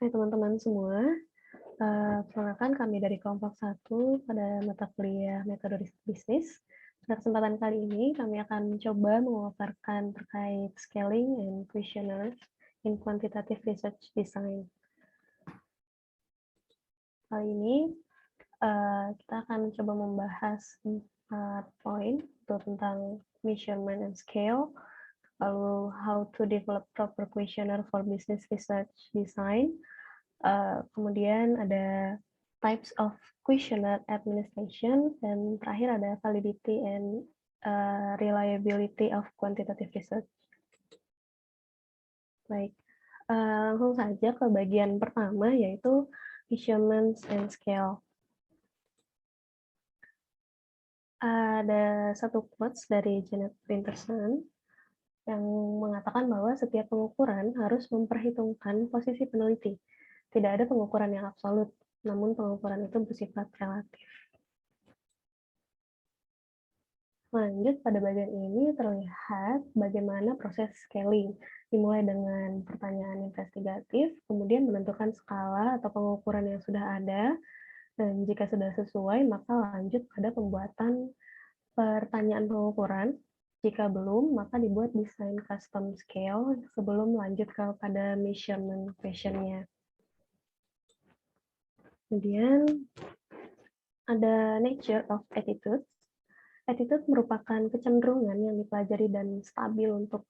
Hai teman-teman semua, perkenalkan kami dari kelompok 1 pada mata kuliah metode bisnis. Pada kesempatan kali ini kami akan mencoba memaparkan terkait scaling and questionnaires in quantitative research design. Kali ini kita akan mencoba membahas 4 poin, itu tentang measurement and scale, lalu how to develop proper questionnaire for business research design, kemudian ada types of questionnaire administration, dan terakhir ada validity and reliability of quantitative research. Baik, langsung saja ke bagian pertama, yaitu measurements and scale. Ada satu quotes dari Janet Winterson yang mengatakan bahwa setiap pengukuran harus memperhitungkan posisi peneliti. Tidak ada pengukuran yang absolut, namun pengukuran itu bersifat relatif. Lanjut, pada bagian ini terlihat bagaimana proses scaling, dimulai dengan pertanyaan investigatif, kemudian menentukan skala atau pengukuran yang sudah ada, dan jika sudah sesuai, maka lanjut pada pembuatan pertanyaan pengukuran. Jika belum, maka dibuat desain custom scale sebelum lanjut kepada measurement question-nya. Kemudian ada nature of attitude. Attitude merupakan kecenderungan yang dipelajari dan stabil untuk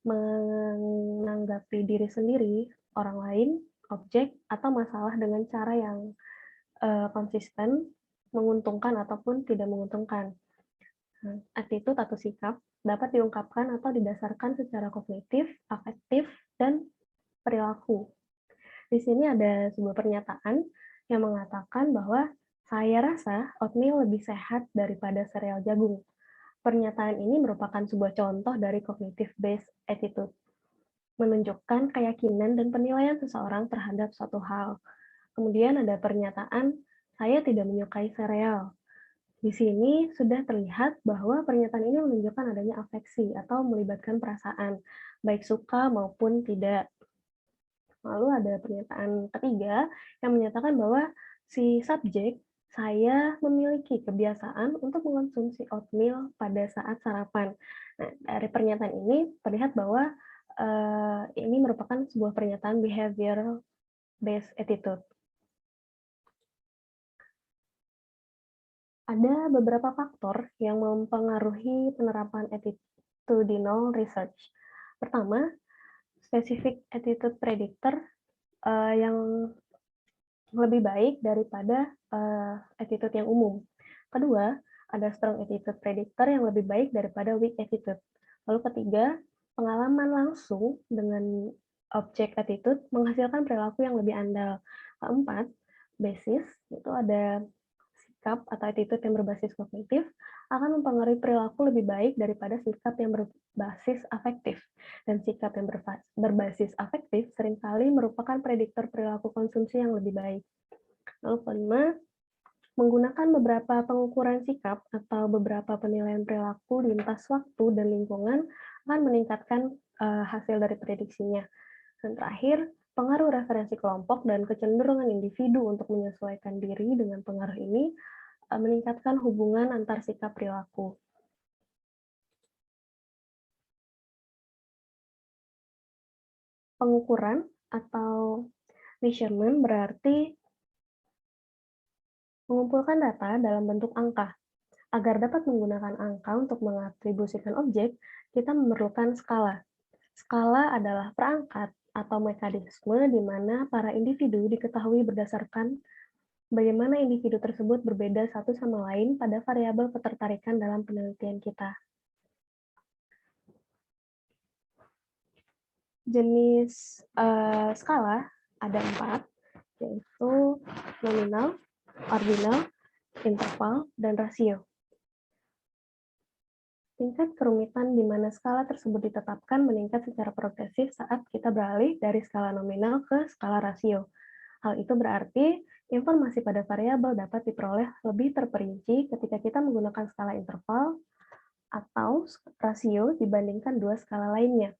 menanggapi diri sendiri, orang lain, objek, atau masalah dengan cara yang konsisten, menguntungkan ataupun tidak menguntungkan. Attitude atau sikap dapat diungkapkan atau didasarkan secara kognitif, afektif, dan perilaku. Di sini ada sebuah pernyataan yang mengatakan bahwa saya rasa oatmeal lebih sehat daripada sereal jagung. Pernyataan ini merupakan sebuah contoh dari cognitive based attitude, menunjukkan keyakinan dan penilaian seseorang terhadap suatu hal. Kemudian ada pernyataan, saya tidak menyukai sereal. Di sini sudah terlihat bahwa pernyataan ini menunjukkan adanya afeksi atau melibatkan perasaan, baik suka maupun tidak. Lalu ada pernyataan ketiga yang menyatakan bahwa si subjek, saya memiliki kebiasaan untuk mengonsumsi oatmeal pada saat sarapan. Nah, dari pernyataan ini terlihat bahwa ini merupakan sebuah pernyataan behavioral based attitude. Ada beberapa faktor yang mempengaruhi penerapan attitudinal research. Pertama, specific attitude predictor yang lebih baik daripada attitude yang umum. Kedua, ada strong attitude predictor yang lebih baik daripada weak attitude. Lalu ketiga, pengalaman langsung dengan objek attitude menghasilkan perilaku yang lebih andal. Keempat, basis, itu ada sikap atau attitude yang berbasis kognitif akan mempengaruhi perilaku lebih baik daripada sikap yang berbasis afektif. Dan sikap yang berbasis afektif seringkali merupakan prediktor perilaku konsumsi yang lebih baik. Lalu kelima, menggunakan beberapa pengukuran sikap atau beberapa penilaian perilaku lintas waktu dan lingkungan akan meningkatkan hasil dari prediksinya. Dan terakhir, pengaruh referensi kelompok dan kecenderungan individu untuk menyesuaikan diri dengan pengaruh ini meningkatkan hubungan antar sikap perilaku. Pengukuran atau measurement berarti mengumpulkan data dalam bentuk angka. Agar dapat menggunakan angka untuk mengatribusikan objek, kita memerlukan skala. Skala adalah perangkat atau mekanisme di mana para individu diketahui berdasarkan bagaimana individu tersebut berbeda satu sama lain pada variabel ketertarikan dalam penelitian kita. Jenis skala ada 4, yaitu nominal, ordinal, interval, dan rasio. Tingkat kerumitan di mana skala tersebut ditetapkan meningkat secara progresif saat kita beralih dari skala nominal ke skala rasio. Hal itu berarti informasi pada variabel dapat diperoleh lebih terperinci ketika kita menggunakan skala interval atau rasio dibandingkan dua skala lainnya.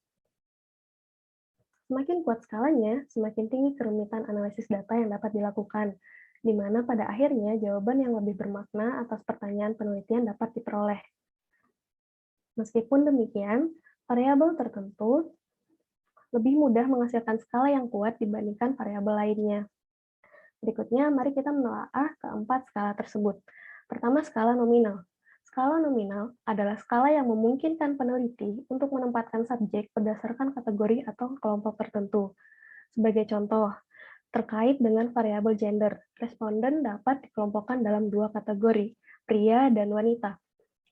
Semakin kuat skalanya, semakin tinggi kerumitan analisis data yang dapat dilakukan, di mana pada akhirnya jawaban yang lebih bermakna atas pertanyaan penelitian dapat diperoleh. Meskipun demikian, variabel tertentu lebih mudah menghasilkan skala yang kuat dibandingkan variabel lainnya. Berikutnya, mari kita menelaah keempat skala tersebut. Pertama, skala nominal. Skala nominal adalah skala yang memungkinkan peneliti untuk menempatkan subjek berdasarkan kategori atau kelompok tertentu. Sebagai contoh, terkait dengan variabel gender, responden dapat dikelompokkan dalam dua kategori, pria dan wanita.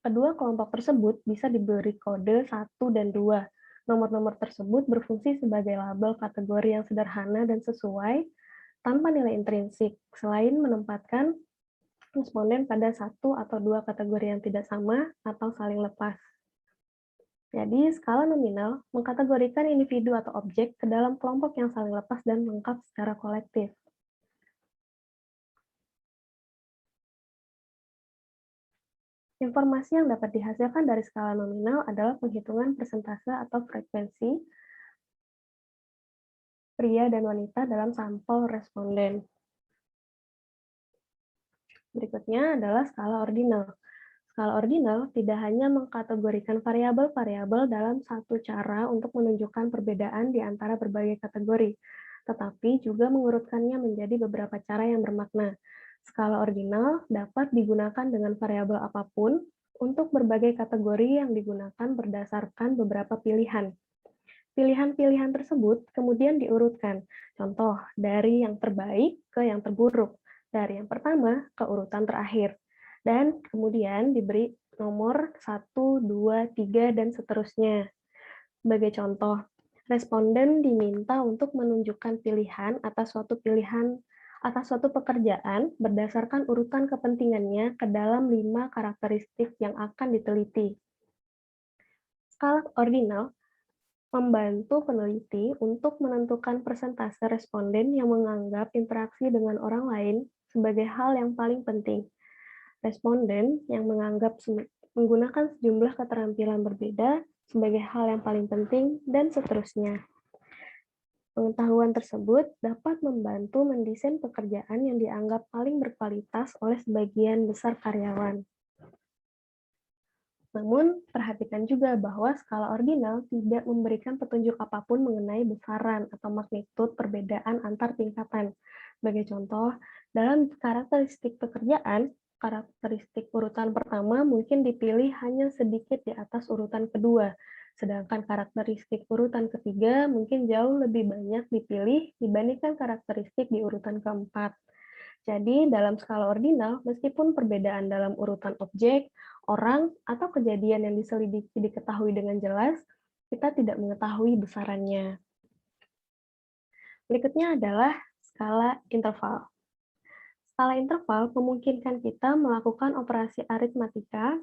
Kedua kelompok tersebut bisa diberi kode 1 dan 2. Nomor-nomor tersebut berfungsi sebagai label kategori yang sederhana dan sesuai tanpa nilai intrinsik, selain menempatkan responden pada satu atau dua kategori yang tidak sama atau saling lepas. Jadi, skala nominal mengkategorikan individu atau objek ke dalam kelompok yang saling lepas dan lengkap secara kolektif. Informasi yang dapat dihasilkan dari skala nominal adalah penghitungan persentase atau frekuensi pria dan wanita dalam sampel responden. Berikutnya adalah skala ordinal. Skala ordinal tidak hanya mengkategorikan variabel-variabel dalam satu cara untuk menunjukkan perbedaan di antara berbagai kategori, tetapi juga mengurutkannya menjadi beberapa cara yang bermakna. Skala ordinal dapat digunakan dengan variabel apapun untuk berbagai kategori yang digunakan berdasarkan beberapa pilihan. Pilihan-pilihan tersebut kemudian diurutkan, contoh dari yang terbaik ke yang terburuk, dari yang pertama ke urutan terakhir, dan kemudian diberi nomor 1, 2, 3, dan seterusnya. Sebagai contoh, responden diminta untuk menunjukkan pilihan atas suatu pekerjaan berdasarkan urutan kepentingannya ke dalam 5 karakteristik yang akan diteliti. Skala ordinal membantu peneliti untuk menentukan persentase responden yang menganggap interaksi dengan orang lain sebagai hal yang paling penting. Responden yang menganggap menggunakan sejumlah keterampilan berbeda sebagai hal yang paling penting, dan seterusnya. Pengetahuan tersebut dapat membantu mendesain pekerjaan yang dianggap paling berkualitas oleh sebagian besar karyawan. Namun, perhatikan juga bahwa skala ordinal tidak memberikan petunjuk apapun mengenai besaran atau magnitud perbedaan antar tingkatan. Sebagai contoh, dalam karakteristik pekerjaan, karakteristik urutan pertama mungkin dipilih hanya sedikit di atas urutan kedua, sedangkan karakteristik urutan ketiga mungkin jauh lebih banyak dipilih dibandingkan karakteristik di urutan keempat. Jadi, dalam skala ordinal, meskipun perbedaan dalam urutan objek, orang, atau kejadian yang diselidiki diketahui dengan jelas, kita tidak mengetahui besarannya. Berikutnya adalah skala interval. Skala interval memungkinkan kita melakukan operasi aritmatika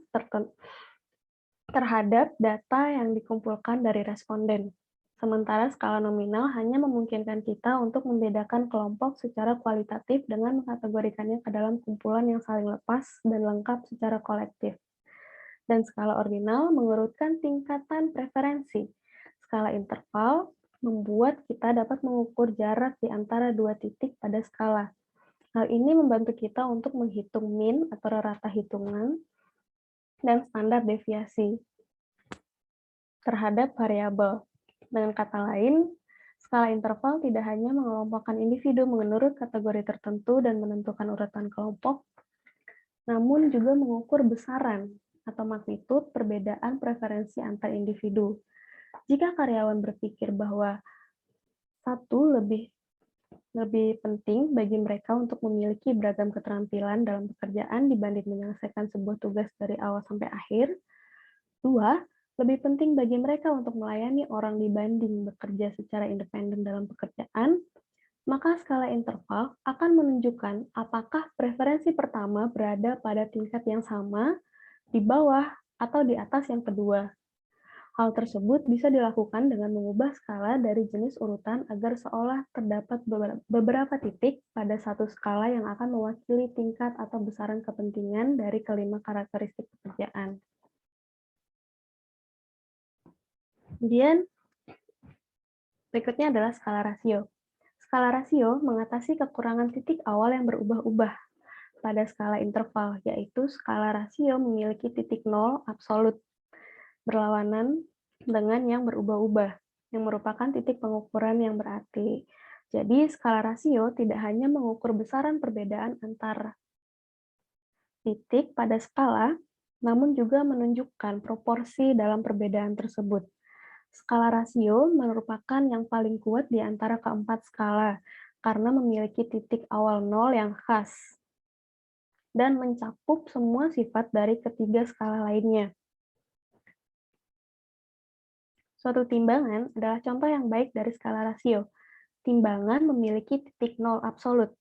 terhadap data yang dikumpulkan dari responden. Sementara skala nominal hanya memungkinkan kita untuk membedakan kelompok secara kualitatif dengan mengkategorikannya ke dalam kumpulan yang saling lepas dan lengkap secara kolektif. Dan skala ordinal mengurutkan tingkatan preferensi. Skala interval membuat kita dapat mengukur jarak di antara dua titik pada skala. Hal ini membantu kita untuk menghitung mean atau rata hitungan dan standar deviasi terhadap variabel. Dengan kata lain, skala interval tidak hanya mengelompokkan individu menurut kategori tertentu dan menentukan urutan kelompok, namun juga mengukur besaran atau magnitud perbedaan preferensi antar individu. Jika karyawan berpikir bahwa satu lebih penting bagi mereka untuk memiliki beragam keterampilan dalam pekerjaan dibanding menyelesaikan sebuah tugas dari awal sampai akhir, dua, lebih penting bagi mereka untuk melayani orang dibanding bekerja secara independen dalam pekerjaan, maka skala interval akan menunjukkan apakah preferensi pertama berada pada tingkat yang sama, di bawah, atau di atas yang kedua. Hal tersebut bisa dilakukan dengan mengubah skala dari jenis urutan agar seolah terdapat beberapa titik pada satu skala yang akan mewakili tingkat atau besaran kepentingan dari kelima karakteristik pekerjaan. Kemudian, Berikutnya adalah skala rasio. Skala rasio mengatasi kekurangan titik awal yang berubah-ubah pada skala interval, yaitu skala rasio memiliki titik nol absolut, berlawanan dengan yang berubah-ubah, yang merupakan titik pengukuran yang berarti. Jadi, skala rasio tidak hanya mengukur besaran perbedaan antar titik pada skala, namun juga menunjukkan proporsi dalam perbedaan tersebut. Skala rasio merupakan yang paling kuat di antara keempat skala, karena memiliki titik awal nol yang khas, dan mencakup semua sifat dari ketiga skala lainnya. Suatu timbangan adalah contoh yang baik dari skala rasio. Timbangan memiliki titik nol absolut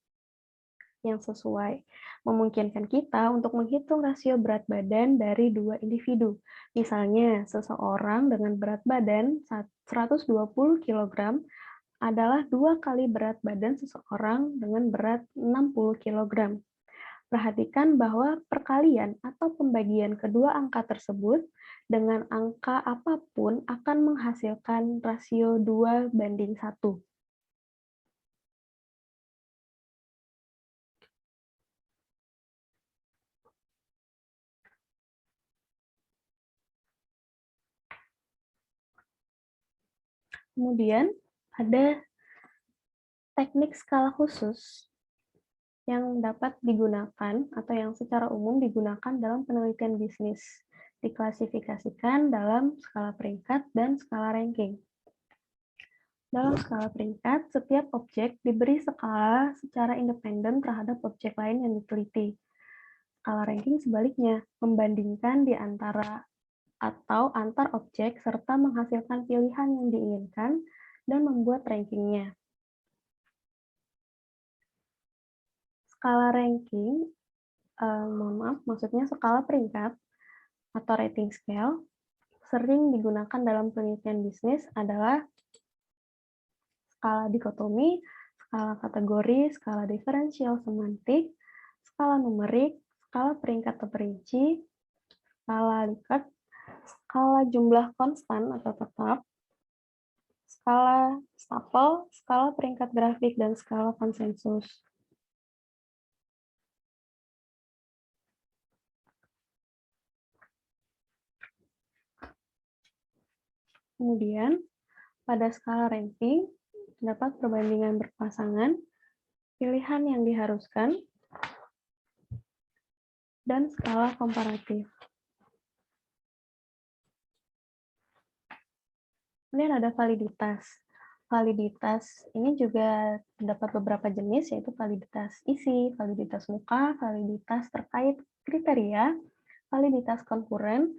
yang sesuai, memungkinkan kita untuk menghitung rasio berat badan dari dua individu. Misalnya, seseorang dengan berat badan 120 kg adalah 2 kali berat badan seseorang dengan berat 60 kg. Perhatikan bahwa perkalian atau pembagian kedua angka tersebut dengan angka apapun akan menghasilkan rasio 2:1. Kemudian ada teknik skala khusus yang dapat digunakan atau yang secara umum digunakan dalam penelitian bisnis. Diklasifikasikan dalam skala peringkat dan skala ranking. Dalam skala peringkat, setiap objek diberi skala secara independen terhadap objek lain yang diteliti. Skala ranking sebaliknya, membandingkan di antara atau antar objek serta menghasilkan pilihan yang diinginkan dan membuat rankingnya. Skala ranking, maksudnya skala peringkat atau rating scale, sering digunakan dalam penelitian bisnis adalah skala dikotomi, skala kategori, skala diferensial semantik, skala numerik, skala peringkat terperinci, skala Likert, skala jumlah konstan atau tetap, skala stapel, skala peringkat grafik, dan skala konsensus. Kemudian, pada skala ranking, terdapat perbandingan berpasangan, pilihan yang diharuskan, dan skala komparatif. Kemudian ada validitas. Validitas ini juga terdapat beberapa jenis, yaitu validitas isi, validitas muka, validitas terkait kriteria, validitas konkuren,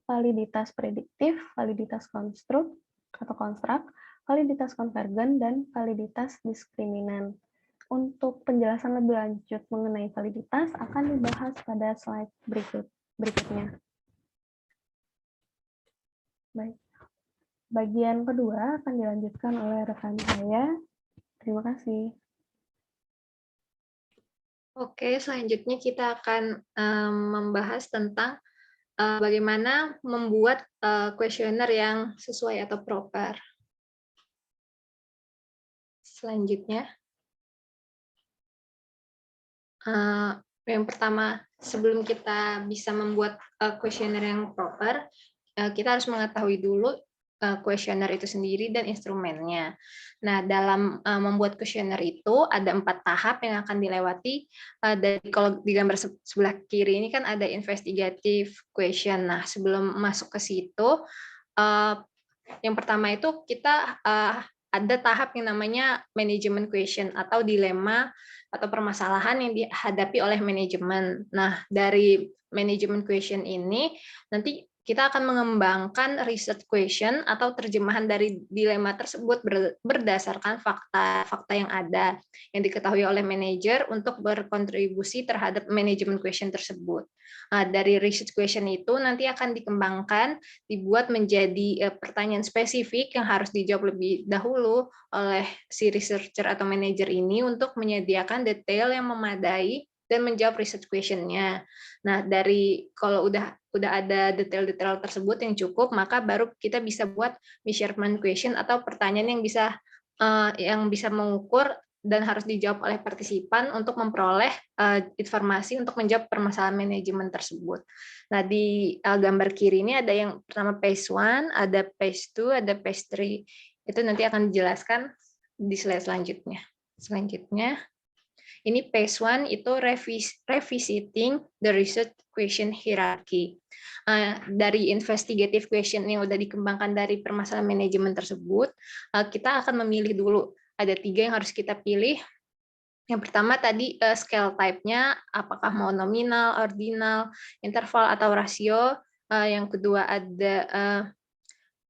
validitas prediktif, validitas konstruk atau konstrak, validitas konvergen, dan validitas diskriminan. Untuk penjelasan lebih lanjut mengenai validitas akan dibahas pada slide berikutnya. Baik. Bagian kedua akan dilanjutkan oleh rekan saya. Terima kasih. Oke, selanjutnya kita akan membahas tentang bagaimana membuat kuesioner yang sesuai atau proper. Selanjutnya, yang pertama, sebelum kita bisa membuat kuesioner yang proper, kita harus mengetahui dulu kuesioner itu sendiri dan instrumennya. Nah, dalam membuat kuesioner itu ada 4 tahap yang akan dilewati. Dari kalau di gambar sebelah kiri ini kan ada investigative question. Nah, sebelum masuk ke situ, yang pertama itu kita ada tahap yang namanya management question atau dilema atau permasalahan yang dihadapi oleh manajemen. Nah, dari management question ini nanti kita akan mengembangkan research question atau terjemahan dari dilema tersebut berdasarkan fakta-fakta yang ada yang diketahui oleh manajer untuk berkontribusi terhadap management question tersebut. Dari research question itu nanti akan dikembangkan, dibuat menjadi pertanyaan spesifik yang harus dijawab lebih dahulu oleh si researcher atau manajer ini untuk menyediakan detail yang memadai dan menjawab research question-nya. Nah, kalau udah ada detail-detail tersebut yang cukup, maka baru kita bisa buat measurement question atau pertanyaan yang bisa mengukur dan harus dijawab oleh partisipan untuk memperoleh informasi untuk menjawab permasalahan manajemen tersebut. Nah, di gambar kiri ini ada yang pertama phase 1, ada phase 2, ada phase 3. Itu nanti akan dijelaskan di slide selanjutnya. Selanjutnya, ini phase 1 itu revisiting the research question hierarchy. Dari investigative question yang sudah dikembangkan dari permasalahan manajemen tersebut, kita akan memilih dulu. Ada 3 yang harus kita pilih. Yang pertama tadi scale type-nya, apakah mau nominal, ordinal, interval, atau rasio. Yang kedua ada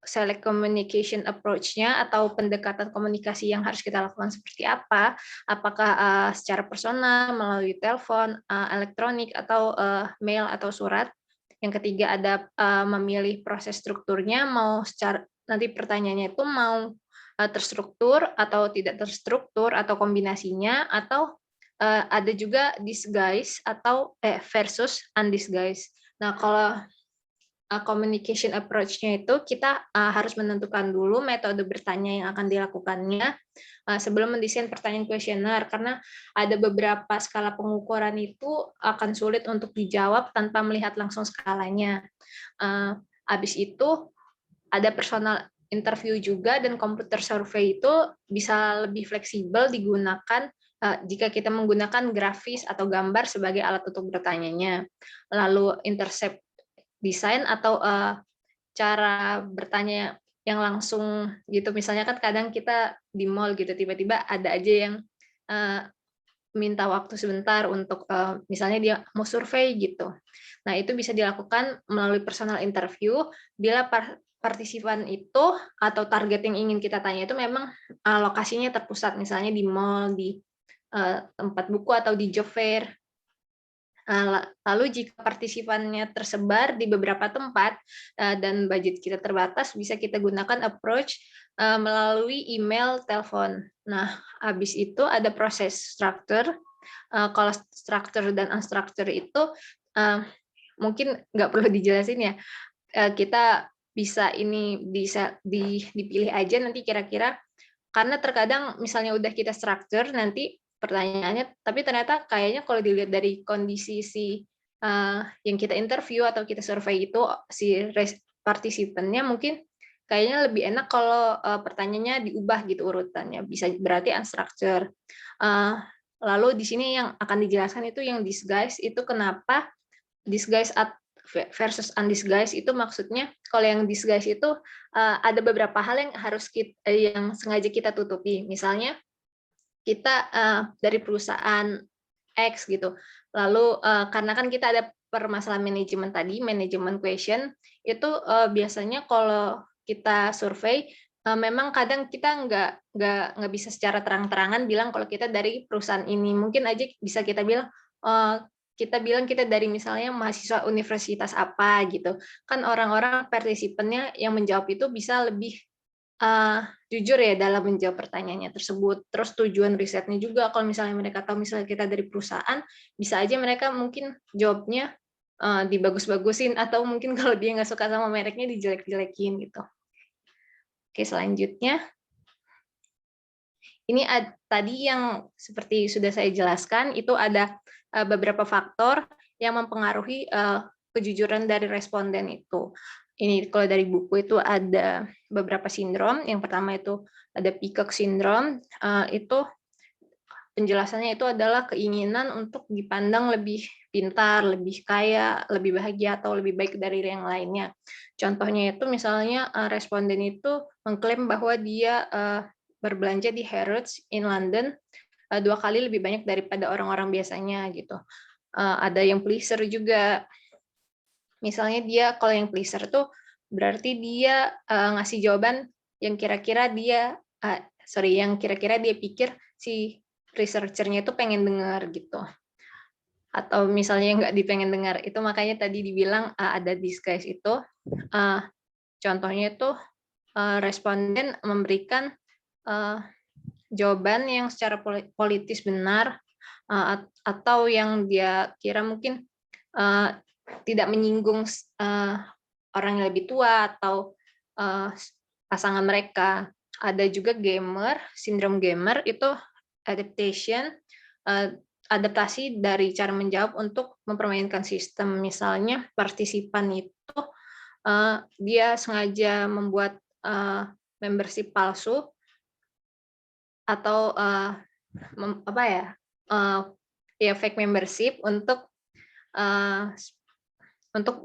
select communication approach-nya atau pendekatan komunikasi yang harus kita lakukan seperti apa, apakah secara personal, melalui telepon, elektronik, atau mail atau surat. Yang ketiga ada memilih proses strukturnya, mau secara nanti pertanyaannya itu mau terstruktur atau tidak terstruktur atau kombinasinya, atau ada juga disguise atau versus undisguised. Nah, kalau communication approach-nya itu kita harus menentukan dulu metode bertanya yang akan dilakukannya sebelum mendesain pertanyaan kuesioner, karena ada beberapa skala pengukuran itu akan sulit untuk dijawab tanpa melihat langsung skalanya. Habis itu ada personal interview juga, dan komputer survei itu bisa lebih fleksibel digunakan jika kita menggunakan grafis atau gambar sebagai alat untuk bertanyanya. Lalu intercept desain atau cara bertanya yang langsung gitu, misalnya kan kadang kita di mall gitu tiba-tiba ada aja yang minta waktu sebentar untuk misalnya dia mau survei gitu. Nah, itu bisa dilakukan melalui personal interview bila partisipan itu atau target yang ingin kita tanya itu memang lokasinya terpusat, misalnya di mall, di tempat buku, atau di job fair. Lalu jika partisipannya tersebar di beberapa tempat dan budget kita terbatas, bisa kita gunakan approach melalui email, telepon. Nah, habis itu ada proses structure. Kalau structure dan unstructure itu mungkin nggak perlu dijelasin ya. Kita bisa dipilih aja nanti kira-kira, karena terkadang misalnya udah kita structure nanti pertanyaannya, tapi ternyata kayaknya kalau dilihat dari kondisi yang kita interview atau kita survei itu, si partisipannya mungkin kayaknya lebih enak kalau pertanyaannya diubah gitu urutannya, bisa berarti unstructured. Lalu di sini yang akan dijelaskan itu yang disguise, itu kenapa disguise versus undisguised itu maksudnya, kalau yang disguise itu ada beberapa hal yang yang sengaja kita tutupi. Misalnya kita dari perusahaan X gitu. Lalu karena kan kita ada permasalahan manajemen tadi, manajemen question, itu biasanya kalau kita survei memang kadang kita nggak bisa secara terang-terangan bilang kalau kita dari perusahaan ini. Mungkin aja bisa kita bilang kita dari misalnya mahasiswa universitas apa gitu. Kan orang-orang partisipannya yang menjawab itu bisa lebih jujur ya dalam menjawab pertanyaannya tersebut. Terus tujuan risetnya juga, kalau misalnya mereka tahu misalnya kita dari perusahaan, bisa aja mereka mungkin jawabnya dibagus-bagusin, atau mungkin kalau dia nggak suka sama mereknya dijelek-jelekin gitu. Oke, selanjutnya. Ini tadi yang seperti sudah saya jelaskan, itu ada beberapa faktor yang mempengaruhi kejujuran dari responden itu. Ini kalau dari buku itu ada beberapa sindrom. Yang pertama itu ada Peacock syndrome. Itu penjelasannya itu adalah keinginan untuk dipandang lebih pintar, lebih kaya, lebih bahagia, atau lebih baik dari yang lainnya. Contohnya itu misalnya responden itu mengklaim bahwa dia berbelanja di Harrods in London 2 kali lebih banyak daripada orang-orang biasanya gitu. Ada yang pleaser juga. Misalnya dia kalau yang pleaser tuh berarti dia ngasih jawaban yang kira-kira dia pikir si researcher-nya itu pengen dengar gitu. Atau misalnya nggak dipengen dengar, itu makanya tadi dibilang ada disguise itu. Contohnya itu responden memberikan jawaban yang secara politis benar, atau yang dia kira mungkin tidak menyinggung orang yang lebih tua atau pasangan mereka. Ada juga gamer, sindrom gamer itu adaptation, adaptasi dari cara menjawab untuk mempermainkan sistem. Misalnya partisipan itu dia sengaja membuat membership palsu atau fake membership untuk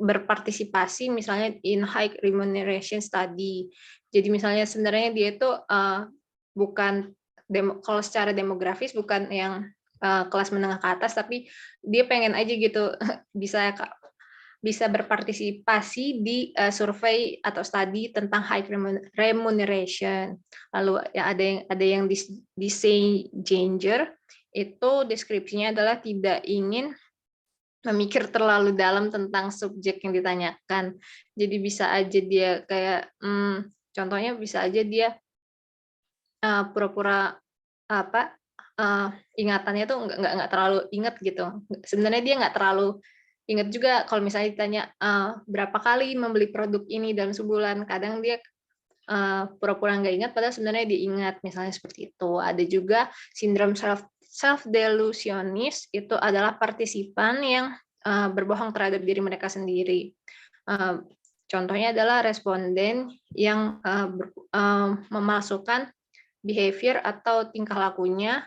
berpartisipasi misalnya in high remuneration study. Jadi misalnya sebenarnya dia itu bukan kalau secara demografis bukan yang kelas menengah ke atas, tapi dia pengen aja gitu bisa berpartisipasi di survei atau studi tentang high remuneration. Lalu ya ada yang desain changer, itu deskripsinya adalah tidak ingin memikir terlalu dalam tentang subjek yang ditanyakan. Jadi bisa aja dia kayak, contohnya bisa aja dia pura-pura ingatannya tuh nggak terlalu ingat gitu. Sebenarnya dia nggak terlalu ingat juga kalau misalnya ditanya berapa kali membeli produk ini dalam sebulan. Kadang dia pura-pura nggak ingat, padahal sebenarnya dia ingat. Misalnya seperti itu. Ada juga sindrom self-delusionis, itu adalah partisipan yang berbohong terhadap diri mereka sendiri. Contohnya adalah responden yang memasukkan behavior atau tingkah lakunya.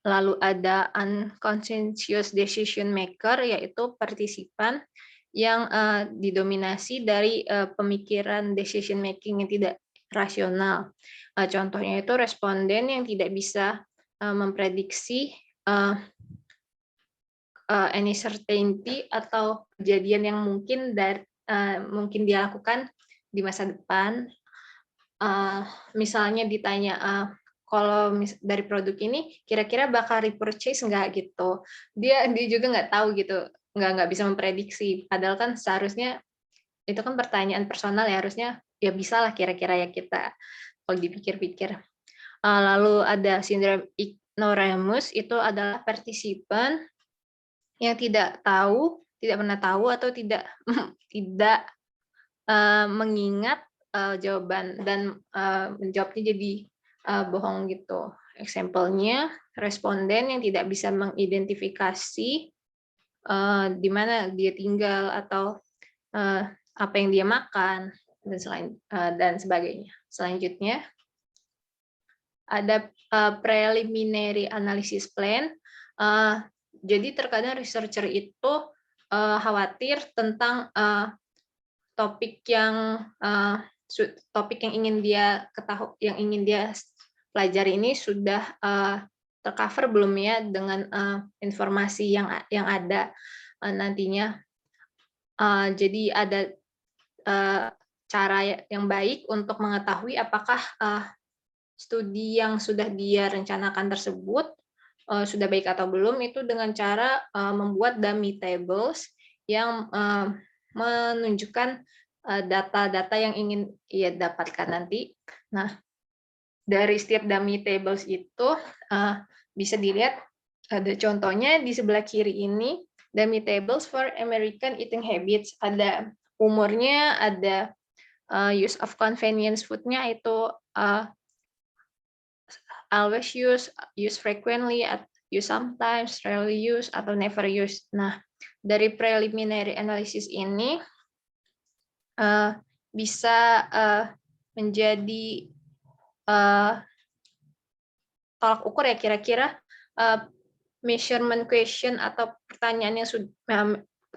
Lalu ada unconscious decision maker, yaitu partisipan yang didominasi dari pemikiran decision making yang tidak rasional. Contohnya itu responden yang tidak bisa memprediksi any certainty atau kejadian yang mungkin mungkin dia lakukan di masa depan. Misalnya ditanya kalau dari produk ini kira-kira bakal repurchase nggak gitu, dia juga nggak tahu gitu, nggak bisa memprediksi. Padahal kan seharusnya itu kan pertanyaan personal ya, harusnya ya bisa lah kira-kira ya kita kalau dipikir-pikir. Lalu ada sindrom ignoramus, itu adalah partisipan yang tidak pernah tahu atau tidak mengingat jawaban dan menjawabnya jadi bohong gitu. Example-nya responden yang tidak bisa mengidentifikasi di mana dia tinggal atau apa yang dia makan dan sebagainya. Selanjutnya ada preliminary analysis plan. Jadi terkadang researcher itu khawatir tentang topik yang ingin dia ketahui, yang ingin dia pelajari ini sudah tercover belum ya dengan informasi yang ada nantinya. Jadi ada cara yang baik untuk mengetahui apakah studi yang sudah dia rencanakan tersebut sudah baik atau belum, itu dengan cara membuat dummy tables yang menunjukkan data-data yang ingin ia dapatkan nanti. Nah, dari setiap dummy tables itu bisa dilihat ada contohnya di sebelah kiri ini, dummy tables for American eating habits. Ada umurnya, ada use of convenience food-nya itu always use frequently, use sometimes, rarely use, atau never use. Nah, dari preliminary analysis ini bisa menjadi tolak ukur ya, kira-kira measurement question atau pertanyaan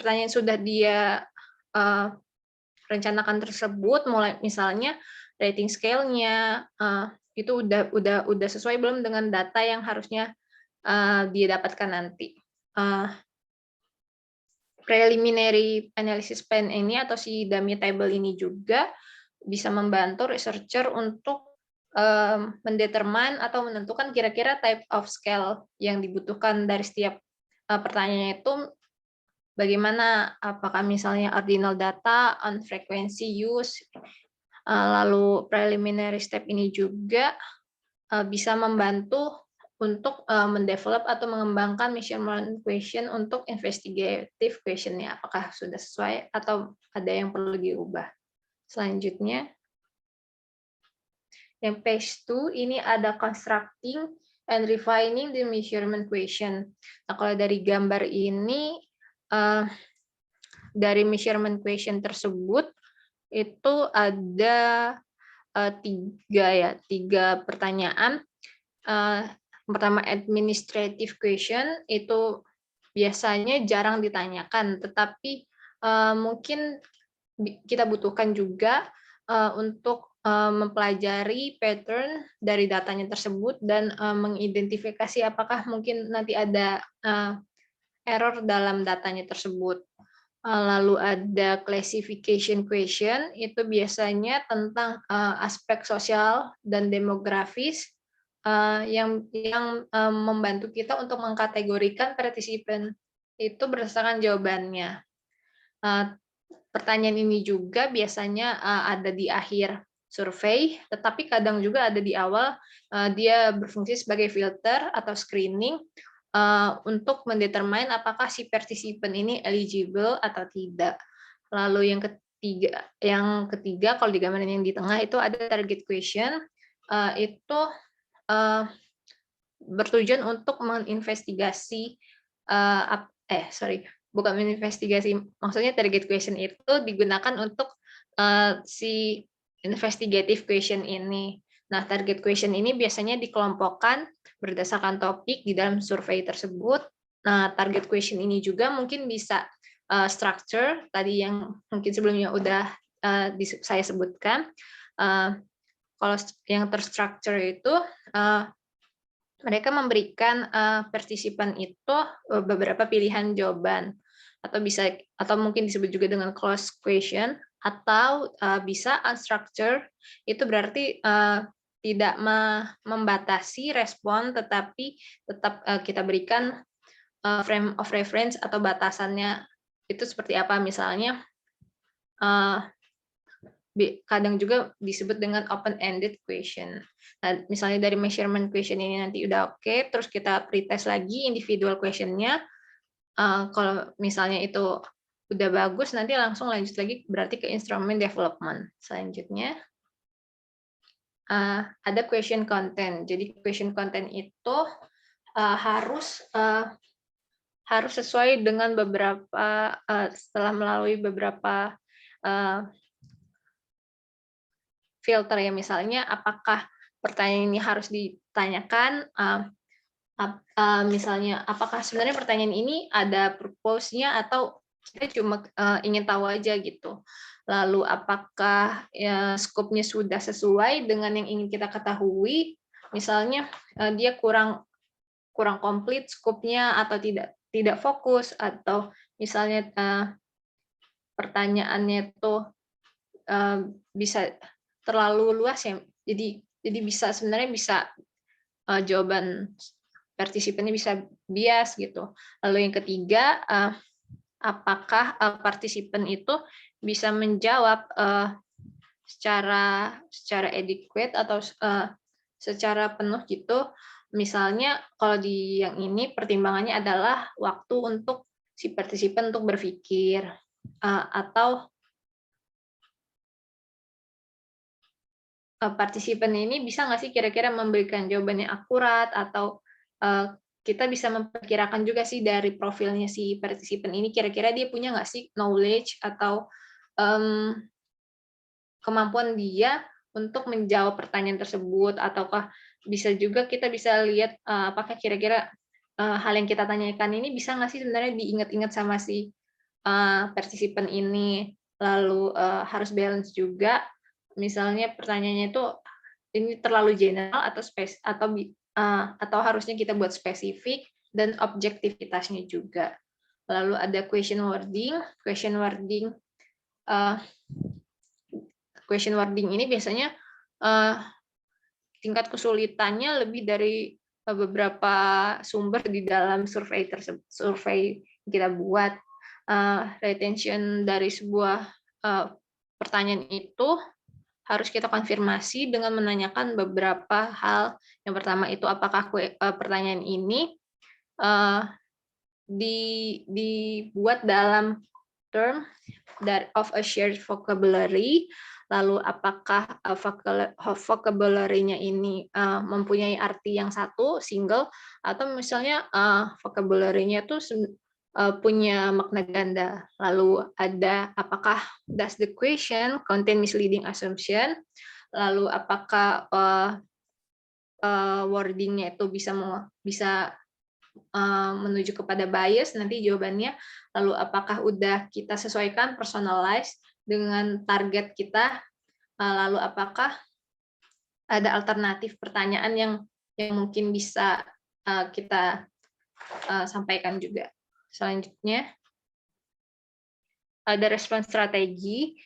yang sudah dia rencanakan tersebut, mulai misalnya rating scale-nya itu udah sesuai belum dengan data yang harusnya dia dapatkan nanti. Preliminary analysis plan ini atau si dummy table ini juga bisa membantu researcher untuk mendetermine atau menentukan kira-kira type of scale yang dibutuhkan dari setiap pertanyaan itu bagaimana, apakah misalnya ordinal data, on frequency use. Lalu preliminary step ini juga bisa membantu untuk mendevelop atau mengembangkan measurement question untuk investigative question-nya. Apakah sudah sesuai atau ada yang perlu diubah. Selanjutnya, yang page 2 ini ada constructing and refining the measurement question. Nah, kalau dari gambar ini, dari measurement question tersebut, itu ada tiga pertanyaan. Pertama, administrative question, itu biasanya jarang ditanyakan, tetapi mungkin kita butuhkan juga untuk mempelajari pattern dari datanya tersebut dan mengidentifikasi apakah mungkin nanti ada error dalam datanya tersebut. Lalu ada classification question, itu biasanya tentang aspek sosial dan demografis yang membantu kita untuk mengkategorikan partisipan itu berdasarkan jawabannya. Pertanyaan ini juga biasanya ada di akhir survei, tetapi kadang juga ada di awal. Dia berfungsi sebagai filter atau screening untuk mendetermine apakah si partisipan ini eligible atau tidak. Lalu yang ketiga kalau di gambaran yang di tengah itu ada target question, itu bertujuan untuk menginvestigasi bukan menginvestigasi, maksudnya target question itu digunakan untuk si investigative question ini. Nah, target question ini biasanya dikelompokkan berdasarkan topik di dalam survei tersebut. Nah, target question ini juga mungkin bisa structure, tadi yang mungkin sebelumnya udah saya sebutkan. Kalau yang terstruktur itu, mereka memberikan partisipan itu beberapa pilihan jawaban, atau mungkin disebut juga dengan closed question, atau bisa unstructured, itu berarti tidak membatasi respon, tetapi tetap kita berikan frame of reference atau batasannya itu seperti apa. Misalnya kadang juga disebut dengan open-ended question. Nah, misalnya dari measurement question ini nanti udah oke, terus kita pretest lagi individual question-nya. Kalau misalnya itu udah bagus, nanti langsung lanjut lagi berarti ke instrument development. Selanjutnya, ada question content. Jadi question content itu harus sesuai dengan beberapa, setelah melalui beberapa filter ya, misalnya apakah pertanyaan ini harus ditanyakan, misalnya apakah sebenarnya pertanyaan ini ada purpose-nya atau kita cuma ingin tahu aja gitu. Lalu apakah skopnya sudah sesuai dengan yang ingin kita ketahui, misalnya dia kurang komplit skopnya atau tidak fokus, atau misalnya pertanyaannya itu bisa terlalu luas ya, jadi sebenarnya bisa jawaban partisipannya bisa bias gitu. Lalu yang ketiga, apakah partisipan itu bisa menjawab secara adequate atau secara penuh gitu. Misalnya kalau di yang ini pertimbangannya adalah waktu untuk si partisipan untuk berpikir, atau partisipan ini bisa nggak sih kira-kira memberikan jawaban yang akurat, atau kita bisa memperkirakan juga sih dari profilnya si partisipan ini kira-kira dia punya nggak sih knowledge atau kemampuan dia untuk menjawab pertanyaan tersebut, ataukah bisa juga kita bisa lihat apakah kira-kira hal yang kita tanyakan ini bisa nggak sih sebenarnya diingat-ingat sama si partisipan ini. Lalu harus balance juga. Misalnya pertanyaannya itu ini terlalu general atau harusnya kita buat spesifik, dan objektivitasnya juga. Lalu ada question wording. Question wording ini biasanya tingkat kesulitannya lebih dari beberapa sumber di dalam survei yang kita buat. Retention dari sebuah pertanyaan itu harus kita konfirmasi dengan menanyakan beberapa hal. Yang pertama itu apakah pertanyaan ini dibuat dalam term of a shared vocabulary, lalu apakah vocabulary-nya ini mempunyai arti yang satu, single, atau misalnya vocabulary-nya itu punya makna ganda. Lalu ada apakah does the question contain misleading assumption, lalu apakah wording-nya itu bisa menuju kepada bias, nanti jawabannya, lalu apakah udah kita sesuaikan personalize dengan target kita, lalu apakah ada alternatif pertanyaan yang mungkin bisa kita sampaikan juga. Selanjutnya, ada respon strategi.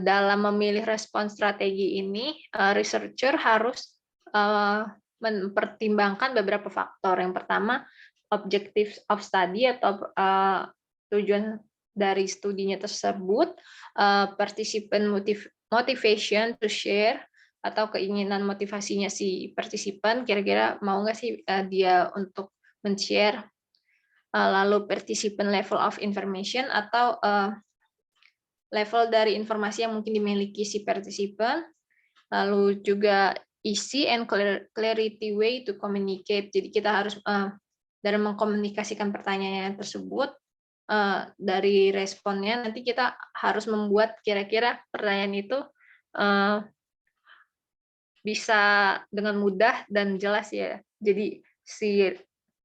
Dalam memilih respon strategi ini, researcher harus mempertimbangkan beberapa faktor. Yang pertama, objective of study atau tujuan dari studinya tersebut, participant motivation to share atau keinginan motivasinya si partisipan, kira-kira mau nggak sih dia untuk men-share, lalu participant level of information atau level dari informasi yang mungkin dimiliki si partisipan, lalu juga easy and clarity way to communicate. Jadi kita harus dalam mengkomunikasikan pertanyaan tersebut, dari responnya nanti kita harus membuat kira-kira pertanyaan itu bisa dengan mudah dan jelas ya. Jadi si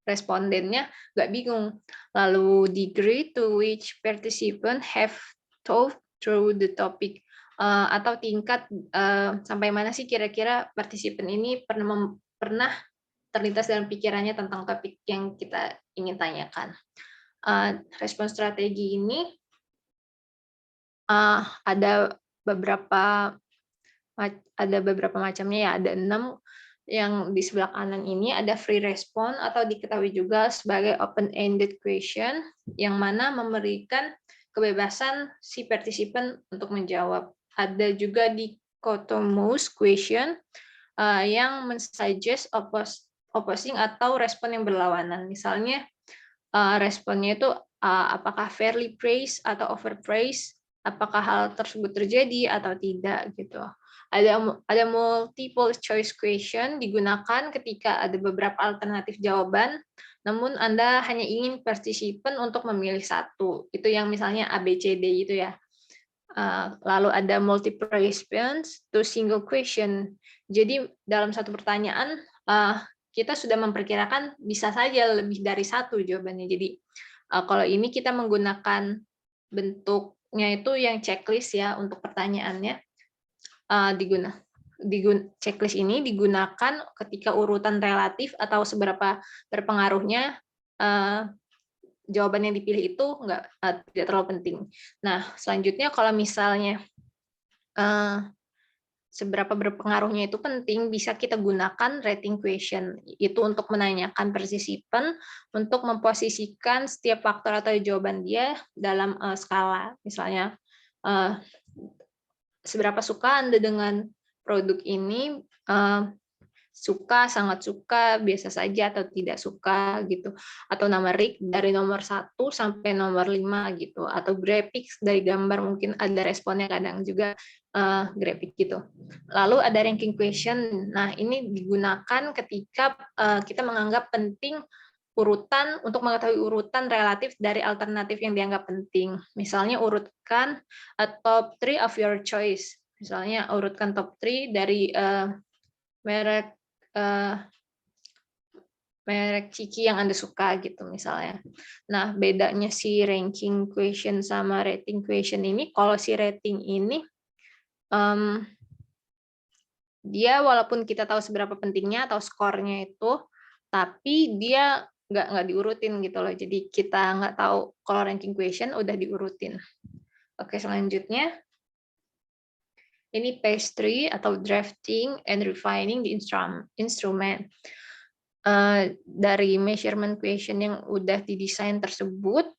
respondennya nggak bingung. Lalu degree to which participant have thought through the topic, atau tingkat sampai mana sih kira-kira partisipan ini pernah terlintas dalam pikirannya tentang topik yang kita ingin tanyakan. Respon strategi ini ada beberapa macamnya ya, ada 6. Yang di sebelah kanan ini ada free response atau diketahui juga sebagai open-ended question, yang mana memberikan kebebasan si partisipan untuk menjawab. Ada juga dichotomous question yang mensuggest opposing atau respon yang berlawanan. Misalnya responnya itu apakah fairly praise atau overpraise, apakah hal tersebut terjadi atau tidak gitu. Ada multiple choice question digunakan ketika ada beberapa alternatif jawaban, namun Anda hanya ingin partisipan untuk memilih satu. Itu yang misalnya A, B, C, D itu ya. Lalu ada multiple response to single question. Jadi dalam satu pertanyaan kita sudah memperkirakan bisa saja lebih dari satu jawabannya. Jadi kalau ini kita menggunakan bentuknya itu yang checklist ya untuk pertanyaannya. Checklist ini digunakan ketika urutan relatif atau seberapa berpengaruhnya jawaban yang dipilih itu tidak terlalu penting. Nah, selanjutnya kalau misalnya seberapa berpengaruhnya itu penting, bisa kita gunakan rating question. Itu untuk menanyakan partisipan untuk memposisikan setiap faktor atau jawaban dia dalam skala. Misalnya, seberapa suka Anda dengan produk ini, suka, sangat suka, biasa saja, atau tidak suka, gitu. Atau nama rank dari nomor 1 sampai nomor 5, gitu. Atau graphics dari gambar, mungkin ada responnya kadang juga grafik gitu. Lalu ada ranking question. Nah, ini digunakan ketika kita menganggap penting urutan untuk mengetahui urutan relatif dari alternatif yang dianggap penting. Misalnya urutkan top 3 of your choice. Misalnya urutkan top 3 dari merek ciki yang Anda suka gitu misalnya. Nah, bedanya si ranking question sama rating question ini, kalau si rating ini dia walaupun kita tahu seberapa pentingnya atau skornya itu, tapi dia nggak diurutin gitu loh. Jadi kita nggak tahu kalau ranking question udah diurutin. Oke, selanjutnya ini phase 3 atau drafting and refining the instrument. Dari measurement question yang udah didesain tersebut,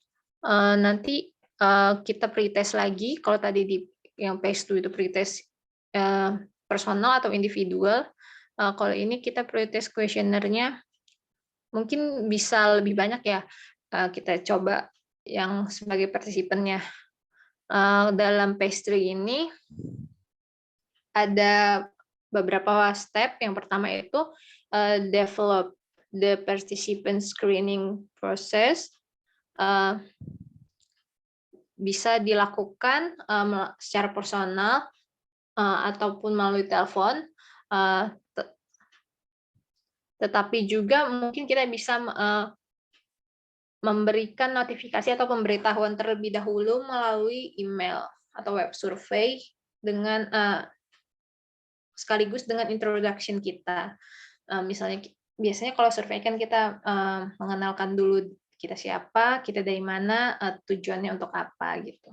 nanti kita pretest lagi. Kalau tadi di yang phase 2 itu pretest personal atau individual. Kalau ini kita pretest kuesionernya mungkin bisa lebih banyak ya. Kita coba yang sebagai partisipannya. Dalam phase 3 ini ada beberapa step. Yang pertama itu develop the participant screening process. Bisa dilakukan secara personal ataupun melalui telepon. Tetapi juga mungkin kita bisa memberikan notifikasi atau pemberitahuan terlebih dahulu melalui email atau web survey dengan sekaligus dengan introduction kita. Misalnya biasanya kalau survei kan kita mengenalkan dulu kita siapa, kita dari mana, tujuannya untuk apa gitu.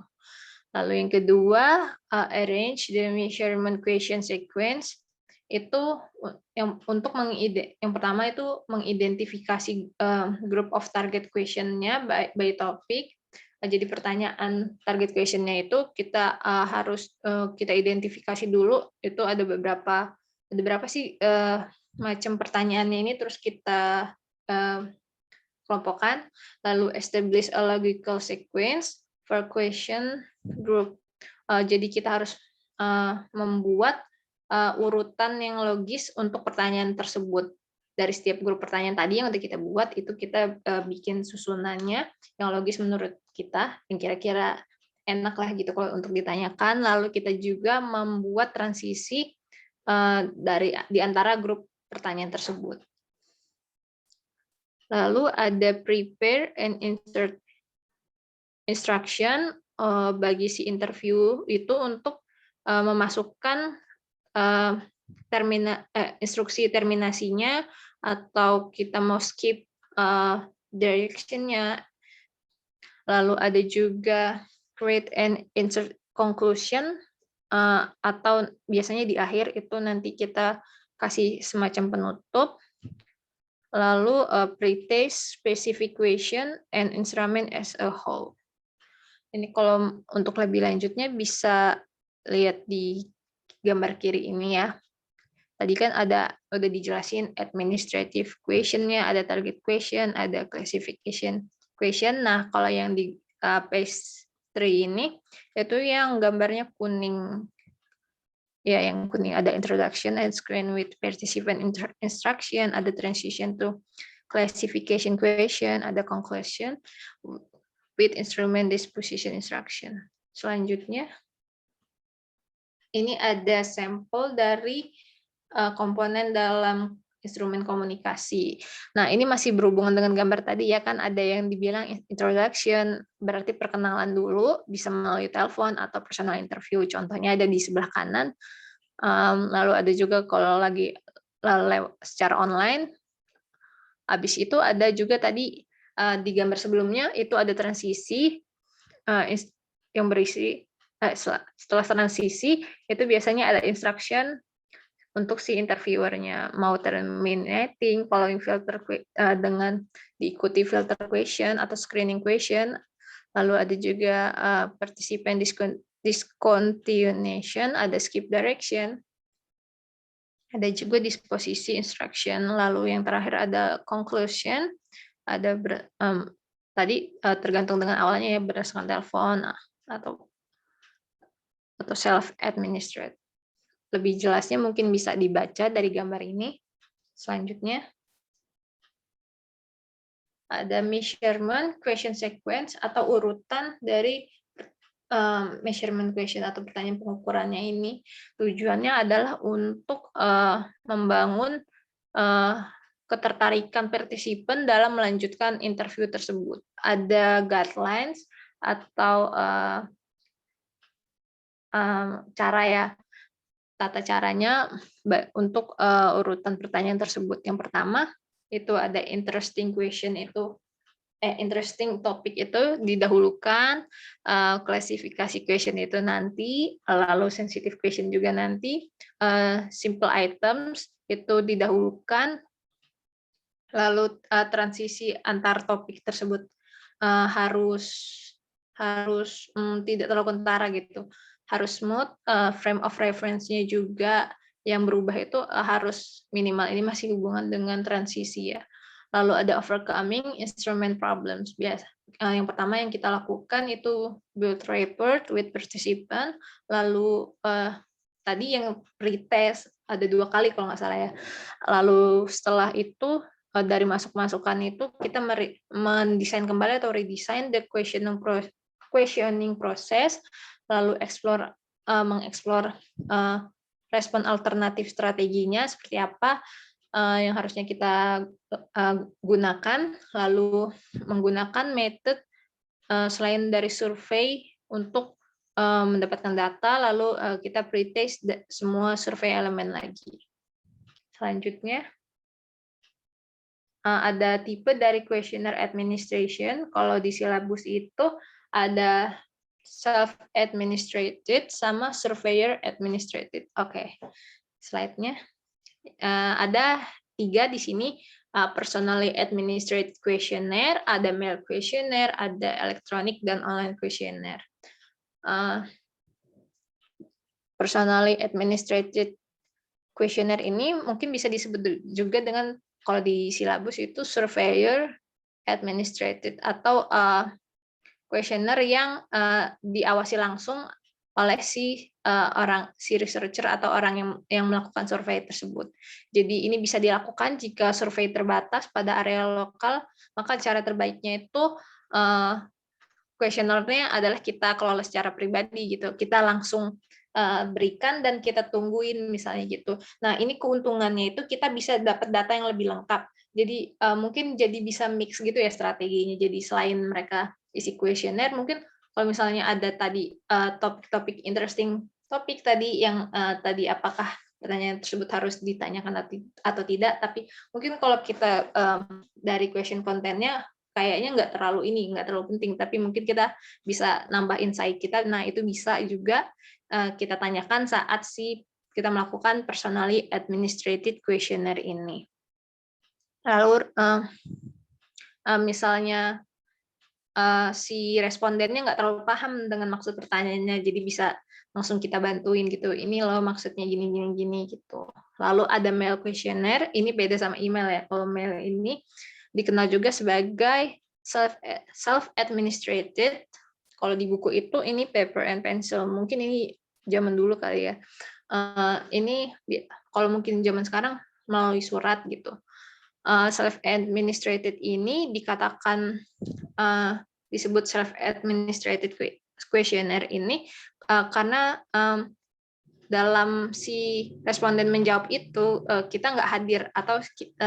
Lalu yang kedua, arrange the measurement question sequence. Itu yang pertama itu mengidentifikasi group of target question-nya by topic. Jadi pertanyaan target question-nya itu kita harus kita identifikasi dulu. Itu ada berapa sih macam pertanyaannya ini, terus kita kelompokkan. Lalu establish a logical sequence for question group. Jadi kita harus membuat urutan yang logis untuk pertanyaan tersebut. Dari setiap grup pertanyaan tadi yang udah kita buat, itu kita bikin susunannya yang logis menurut kita, yang kira-kira enak lah gitu kalau untuk ditanyakan. Lalu kita juga membuat transisi di antara grup pertanyaan tersebut. Lalu ada prepare and insert instruction bagi si interview itu untuk memasukkan instruksi terminasinya, atau kita mau skip direction-nya. Lalu ada juga create and insert conclusion, atau biasanya di akhir itu nanti kita kasih semacam penutup. Lalu pretest, specific question, and instrument as a whole. Ini kalau untuk lebih lanjutnya bisa lihat di gambar kiri ini ya. Tadi kan udah dijelasin administrative question-nya, ada target question, ada classification question. Nah, kalau yang di phase 3 ini itu yang gambarnya kuning. Ya, yang kuning ada introduction and screen with participant instruction, ada transition to classification question, ada conclusion with instrument disposition instruction. Selanjutnya, ini ada sampel dari komponen dalam instrumen komunikasi. Nah, ini masih berhubungan dengan gambar tadi ya, kan ada yang dibilang introduction, berarti perkenalan dulu, bisa melalui telepon atau personal interview. Contohnya ada di sebelah kanan. Lalu ada juga kalau lagi secara online. Habis itu ada juga tadi di gambar sebelumnya itu ada transisi yang berisi setelah transisi itu biasanya ada instruction untuk si interviewernya, mau terminating, following filter dengan diikuti filter question atau screening question. Lalu ada juga participant discontinuation, ada skip direction, ada juga disposisi instruction. Lalu yang terakhir ada conclusion, ada tadi tergantung dengan awalnya ya, berdasarkan telepon atau self-administered. Lebih jelasnya mungkin bisa dibaca dari gambar ini. Selanjutnya, ada measurement question sequence atau urutan dari measurement question atau pertanyaan pengukurannya ini. Tujuannya adalah untuk membangun ketertarikan partisipan dalam melanjutkan interview tersebut. Ada guidelines atau tata caranya untuk urutan pertanyaan tersebut. Yang pertama itu ada interesting question, itu interesting topic itu didahulukan, klasifikasi question itu nanti, lalu sensitive question juga nanti, simple items itu didahulukan, lalu transisi antar topik tersebut harus tidak terlalu kentara gitu. harus smooth, frame of reference-nya juga yang berubah itu harus minimal. Ini masih hubungan dengan transisi ya. Lalu ada overcoming instrument problems. Biasa yang pertama yang kita lakukan itu build report with participant. Lalu tadi yang pretest ada 2 kali kalau nggak salah ya. Lalu setelah itu dari masukan itu kita mendesain kembali atau redesign the questioning process, lalu mengeksplor respon alternatif strateginya seperti apa yang harusnya kita gunakan, lalu menggunakan metode selain dari survei untuk mendapatkan data, lalu kita pretest semua survei elemen lagi. Selanjutnya, ada tipe dari questionnaire administration. Kalau di silabus itu ada self-administrated sama surveyor administrated. Oke, slide-nya. Ada 3 di sini, personally administrated questionnaire, ada mail questionnaire, ada electronic dan online questionnaire. Personally administrated questionnaire ini mungkin bisa disebut juga dengan, kalau di silabus itu surveyor administrated, atau questionnaire yang diawasi langsung oleh si researcher atau orang yang melakukan survei tersebut. Jadi ini bisa dilakukan jika survei terbatas pada area lokal, maka cara terbaiknya itu questionnaire-nya adalah kita kelola secara pribadi gitu. Kita langsung berikan dan kita tungguin misalnya gitu. Nah, ini keuntungannya itu kita bisa dapat data yang lebih lengkap. Jadi mungkin jadi bisa mix gitu ya strateginya. Jadi selain mereka isi questionnaire, mungkin kalau misalnya ada tadi topik interesting topik tadi yang tadi apakah pertanyaan tersebut harus ditanyakan atau tidak, tapi mungkin kalau kita dari question kontennya kayaknya nggak terlalu penting, tapi mungkin kita bisa nambah insight kita. Nah, itu bisa juga kita tanyakan saat kita melakukan personally administrated questionnaire ini. Lalu misalnya si respondennya nggak terlalu paham dengan maksud pertanyaannya, jadi bisa langsung kita bantuin gitu. Ini loh maksudnya gini gitu. Lalu ada mail questionnaire, ini beda sama email ya. Kalau mail ini dikenal juga sebagai self-administrated. Kalau di buku itu ini paper and pencil. Mungkin ini zaman dulu kali ya. Ini kalau mungkin zaman sekarang melalui surat gitu. Self-administrated ini dikatakan disebut self-administrated questionnaire ini karena dalam si responden menjawab itu kita nggak hadir, atau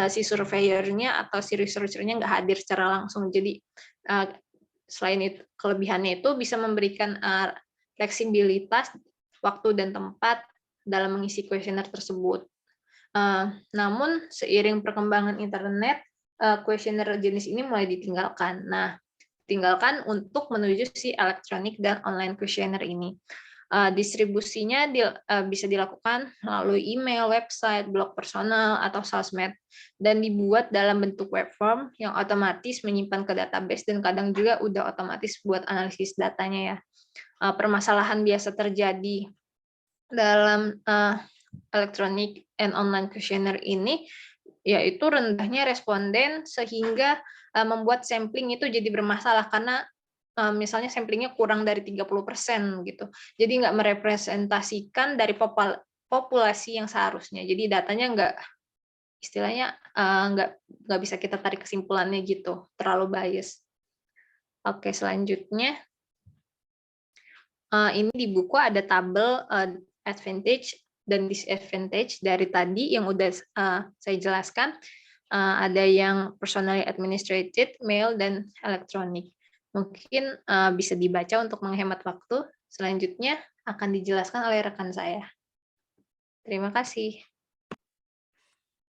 si surveyornya atau si researchernya nggak hadir secara langsung. Jadi selain itu kelebihannya itu bisa memberikan fleksibilitas waktu dan tempat dalam mengisi kuesioner tersebut. Namun seiring perkembangan internet, kuesioner jenis ini mulai ditinggalkan. Nah, tinggalkan untuk menuju si elektronik dan online kuesioner ini. Distribusinya bisa dilakukan melalui email, website, blog personal, atau sosmed, dan dibuat dalam bentuk web form yang otomatis menyimpan ke database dan kadang juga udah otomatis buat analisis datanya ya. Permasalahan biasa terjadi dalam electronic and online questionnaire ini yaitu rendahnya responden sehingga membuat sampling itu jadi bermasalah karena misalnya samplingnya kurang dari 30% gitu. Jadi nggak merepresentasikan dari populasi yang seharusnya. Jadi datanya istilahnya nggak bisa kita tarik kesimpulannya gitu, terlalu bias. Oke, selanjutnya ini di buku ada tabel advantage dan disadvantage dari tadi yang udah saya jelaskan. Ada yang personally administrated, mail, dan elektronik. Mungkin bisa dibaca untuk menghemat waktu. Selanjutnya akan dijelaskan oleh rekan saya. Terima kasih.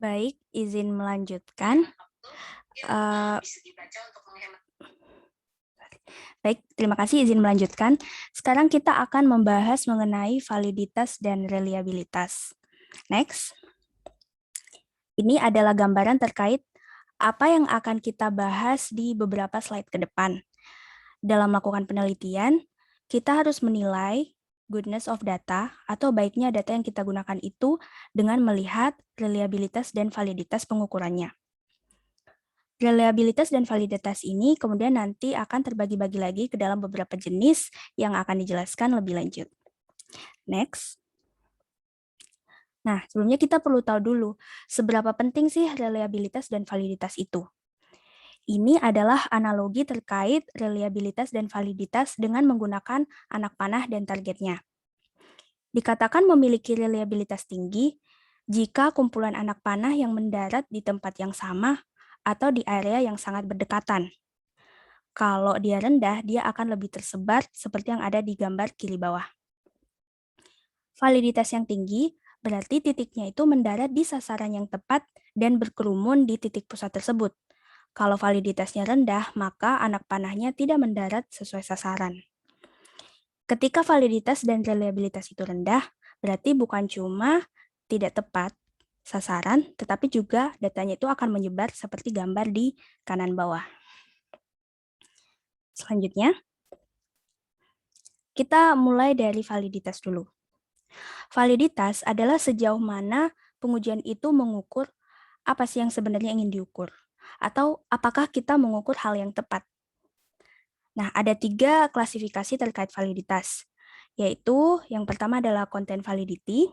Baik, izin melanjutkan. Baik, terima kasih, izin melanjutkan. Sekarang kita akan membahas mengenai validitas dan reliabilitas. Next. Ini adalah gambaran terkait apa yang akan kita bahas di beberapa slide ke depan. Dalam melakukan penelitian, kita harus menilai goodness of data atau baiknya data yang kita gunakan itu dengan melihat reliabilitas dan validitas pengukurannya. Reliabilitas dan validitas ini kemudian nanti akan terbagi-bagi lagi ke dalam beberapa jenis yang akan dijelaskan lebih lanjut. Next. Nah, sebelumnya kita perlu tahu dulu seberapa penting sih reliabilitas dan validitas itu. Ini adalah analogi terkait reliabilitas dan validitas dengan menggunakan anak panah dan targetnya. Dikatakan memiliki reliabilitas tinggi jika kumpulan anak panah yang mendarat di tempat yang sama atau di area yang sangat berdekatan. Kalau dia rendah, dia akan lebih tersebar seperti yang ada di gambar kiri bawah. Validitas yang tinggi berarti titiknya itu mendarat di sasaran yang tepat dan berkerumun di titik pusat tersebut. Kalau validitasnya rendah, maka anak panahnya tidak mendarat sesuai sasaran. Ketika validitas dan reliabilitas itu rendah, berarti bukan cuma tidak tepat sasaran, tetapi juga datanya itu akan menyebar seperti gambar di kanan bawah. Selanjutnya, kita mulai dari validitas dulu. Validitas adalah sejauh mana pengujian itu mengukur apa sih yang sebenarnya ingin diukur, atau apakah kita mengukur hal yang tepat. Nah, ada 3 klasifikasi terkait validitas, yaitu yang pertama adalah content validity,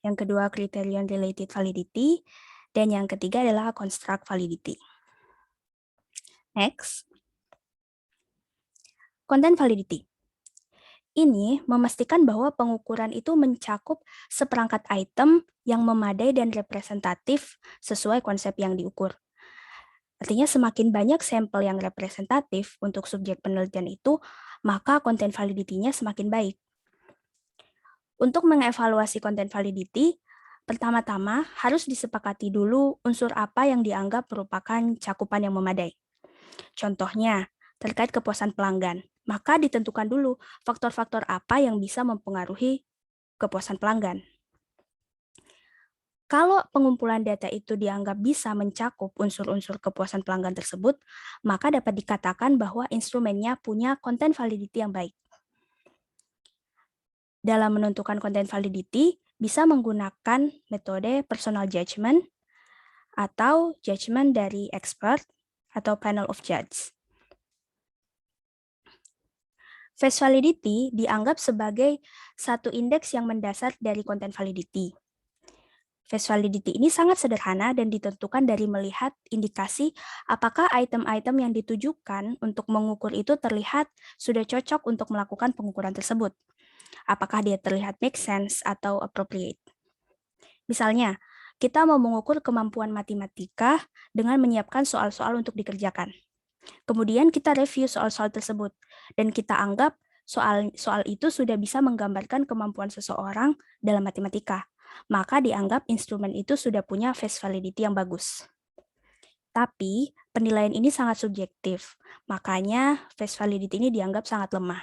yang kedua criterion related validity, dan yang ketiga adalah construct validity. Next. Content validity. Ini memastikan bahwa pengukuran itu mencakup seperangkat item yang memadai dan representatif sesuai konsep yang diukur. Artinya semakin banyak sampel yang representatif untuk subjek penelitian itu, maka content validity-nya semakin baik. Untuk mengevaluasi content validity, pertama-tama harus disepakati dulu unsur apa yang dianggap merupakan cakupan yang memadai. Contohnya, terkait kepuasan pelanggan, maka ditentukan dulu faktor-faktor apa yang bisa mempengaruhi kepuasan pelanggan. Kalau pengumpulan data itu dianggap bisa mencakup unsur-unsur kepuasan pelanggan tersebut, maka dapat dikatakan bahwa instrumennya punya content validity yang baik. Dalam menentukan content validity, bisa menggunakan metode personal judgment atau judgment dari expert atau panel of judge. Face validity dianggap sebagai satu indeks yang mendasar dari content validity. Face validity ini sangat sederhana dan ditentukan dari melihat indikasi apakah item-item yang ditujukan untuk mengukur itu terlihat sudah cocok untuk melakukan pengukuran tersebut. Apakah dia terlihat make sense atau appropriate. Misalnya, kita mau mengukur kemampuan matematika dengan menyiapkan soal-soal untuk dikerjakan. Kemudian kita review soal-soal tersebut, dan kita anggap soal itu sudah bisa menggambarkan kemampuan seseorang dalam matematika. Maka dianggap instrumen itu sudah punya face validity yang bagus. Tapi, penilaian ini sangat subjektif, makanya face validity ini dianggap sangat lemah.